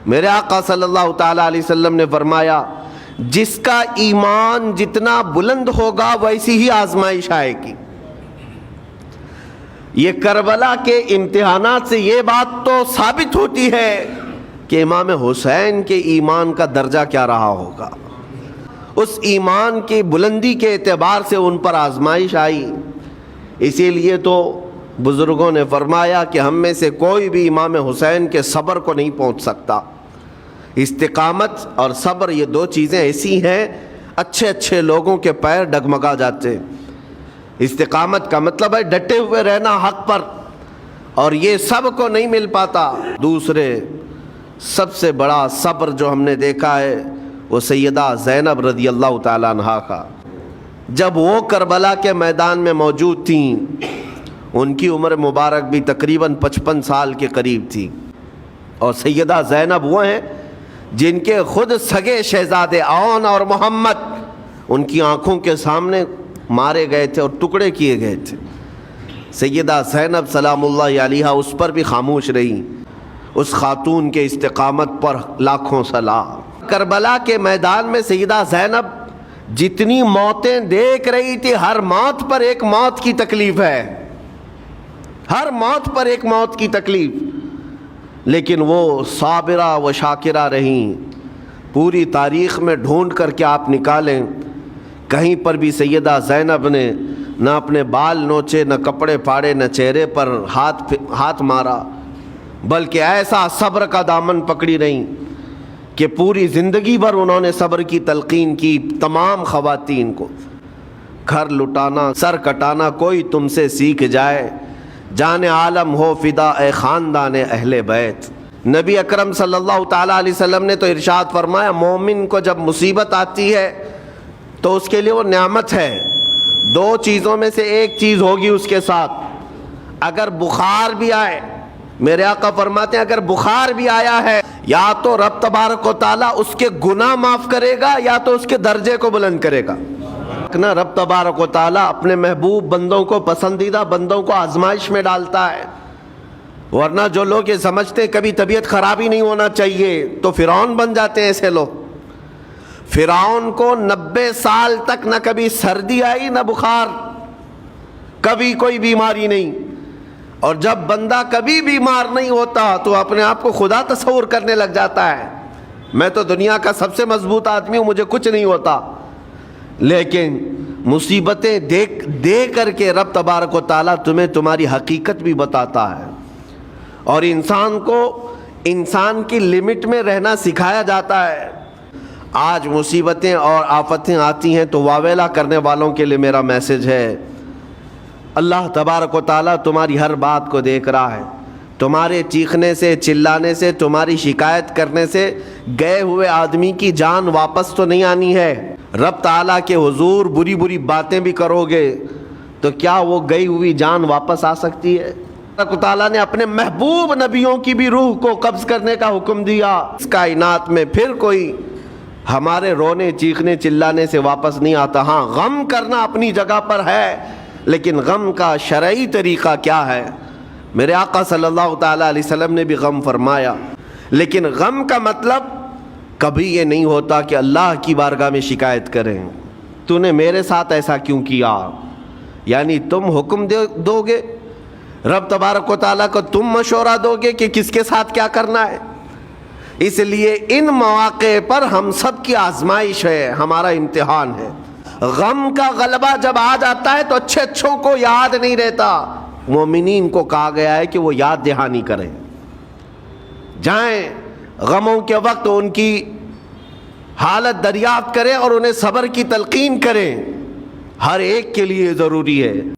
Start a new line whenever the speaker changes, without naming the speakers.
میرے آقا صلی اللہ تعالیٰ علیہ وسلم نے فرمایا جس کا ایمان جتنا بلند ہوگا ویسی ہی آزمائش آئے گی۔ یہ کربلا کے امتحانات سے یہ بات تو ثابت ہوتی ہے کہ امام حسین کے ایمان کا درجہ کیا رہا ہوگا۔ اس ایمان کی بلندی کے اعتبار سے ان پر آزمائش آئی۔ اسی لیے تو بزرگوں نے فرمایا کہ ہم میں سے کوئی بھی امام حسین کے صبر کو نہیں پہنچ سکتا۔ استقامت اور صبر یہ دو چیزیں ایسی ہیں اچھے اچھے لوگوں کے پیر ڈگمگا جاتے۔ استقامت کا مطلب ہے ڈٹے ہوئے رہنا حق پر، اور یہ سب کو نہیں مل پاتا۔ دوسرے سب سے بڑا صبر جو ہم نے دیکھا ہے وہ سیدہ زینب رضی اللہ تعالیٰ عنہا کا۔ جب وہ کربلا کے میدان میں موجود تھیں، ان کی عمر مبارک بھی تقریباً 55 سال کے قریب تھی، اور سیدہ زینب وہ ہیں جن کے خود سگے شہزادے اون اور محمد ان کی آنکھوں کے سامنے مارے گئے تھے اور ٹکڑے کیے گئے تھے۔ سیدہ زینب سلام اللہ علیہا اس پر بھی خاموش رہی۔ اس خاتون کے استقامت پر لاکھوں سلام۔ کربلا کے میدان میں سیدہ زینب جتنی موتیں دیکھ رہی تھی، ہر موت پر ایک موت کی تکلیف ہے، ہر موت پر ایک موت کی تکلیف، لیکن وہ صابرہ و شاکرہ رہیں۔ پوری تاریخ میں ڈھونڈ کر کے آپ نکالیں، کہیں پر بھی سیدہ زینب نے نہ اپنے بال نوچے، نہ کپڑے پھاڑے، نہ چہرے پر ہاتھ مارا، بلکہ ایسا صبر کا دامن پکڑی رہیں کہ پوری زندگی بھر انہوں نے صبر کی تلقین کی تمام خواتین کو۔ گھر لٹانا، سر کٹانا کوئی تم سے سیکھ جائے، جان عالم ہو فدا اے خاندان اہل بیت۔ نبی اکرم صلی اللہ تعالیٰ علیہ وسلم نے تو ارشاد فرمایا مومن کو جب مصیبت آتی ہے تو اس کے لیے وہ نعمت ہے۔ دو چیزوں میں سے ایک چیز ہوگی اس کے ساتھ، اگر بخار بھی آئے، میرے آقا فرماتے ہیں اگر بخار بھی آیا ہے، یا تو رب تبارک و تعالیٰ اس کے گناہ معاف کرے گا یا تو اس کے درجے کو بلند کرے گا۔ نہ رب تبارک و تعالیٰ اپنے محبوب بندوں کو، پسندیدہ بندوں کو آزمائش میں ڈالتا ہے، ورنہ جو لوگ یہ سمجھتے کبھی طبیعت خراب ہی نہیں ہونا چاہیے تو فرعون بن جاتے ہیں۔ ایسے لوگ، فرعون کو 90 سال تک نہ کبھی سردی آئی نہ بخار، کبھی کوئی بیماری نہیں، اور جب بندہ کبھی بیمار نہیں ہوتا تو اپنے آپ کو خدا تصور کرنے لگ جاتا ہے، میں تو دنیا کا سب سے مضبوط آدمی ہوں، مجھے کچھ نہیں ہوتا۔ لیکن مصیبتیں دے کر کے رب تبارک و تعالیٰ تمہیں تمہاری حقیقت بھی بتاتا ہے، اور انسان کو انسان کی لمٹ میں رہنا سکھایا جاتا ہے۔ آج مصیبتیں اور آفتیں آتی ہیں تو واویلا کرنے والوں کے لیے میرا میسج ہے، اللہ تبارک و تعالیٰ تمہاری ہر بات کو دیکھ رہا ہے۔ تمہارے چیخنے سے، چلانے سے، تمہاری شکایت کرنے سے گئے ہوئے آدمی کی جان واپس تو نہیں آنی ہے۔ رب تعالیٰ کے حضور بری بری باتیں بھی کرو گے تو کیا وہ گئی ہوئی جان واپس آ سکتی ہے؟ اللہ تعالیٰ نے اپنے محبوب نبیوں کی بھی روح کو قبض کرنے کا حکم دیا۔ اس کائنات میں پھر کوئی ہمارے رونے، چیخنے، چلانے سے واپس نہیں آتا۔ ہاں، غم کرنا اپنی جگہ پر ہے، لیکن غم کا شرعی طریقہ کیا ہے؟ میرے آقا صلی اللہ تعالیٰ علیہ وسلم نے بھی غم فرمایا، لیکن غم کا مطلب کبھی یہ نہیں ہوتا کہ اللہ کی بارگاہ میں شکایت کریں، تو نے میرے ساتھ ایسا کیوں کیا؟ یعنی تم حکم دو گے، رب تبارک و تعالیٰ کو تم مشورہ دو گے کہ کس کے ساتھ کیا کرنا ہے۔ اس لیے ان مواقع پر ہم سب کی آزمائش ہے، ہمارا امتحان ہے۔ غم کا غلبہ جب آ جاتا ہے تو اچھے اچھوں کو یاد نہیں رہتا۔ مومنین کو کہا گیا ہے کہ وہ یاد دہانی کریں، جائیں غموں کے وقت ان کی حالت دریافت کریں اور انہیں صبر کی تلقین کریں، ہر ایک کے لیے ضروری ہے۔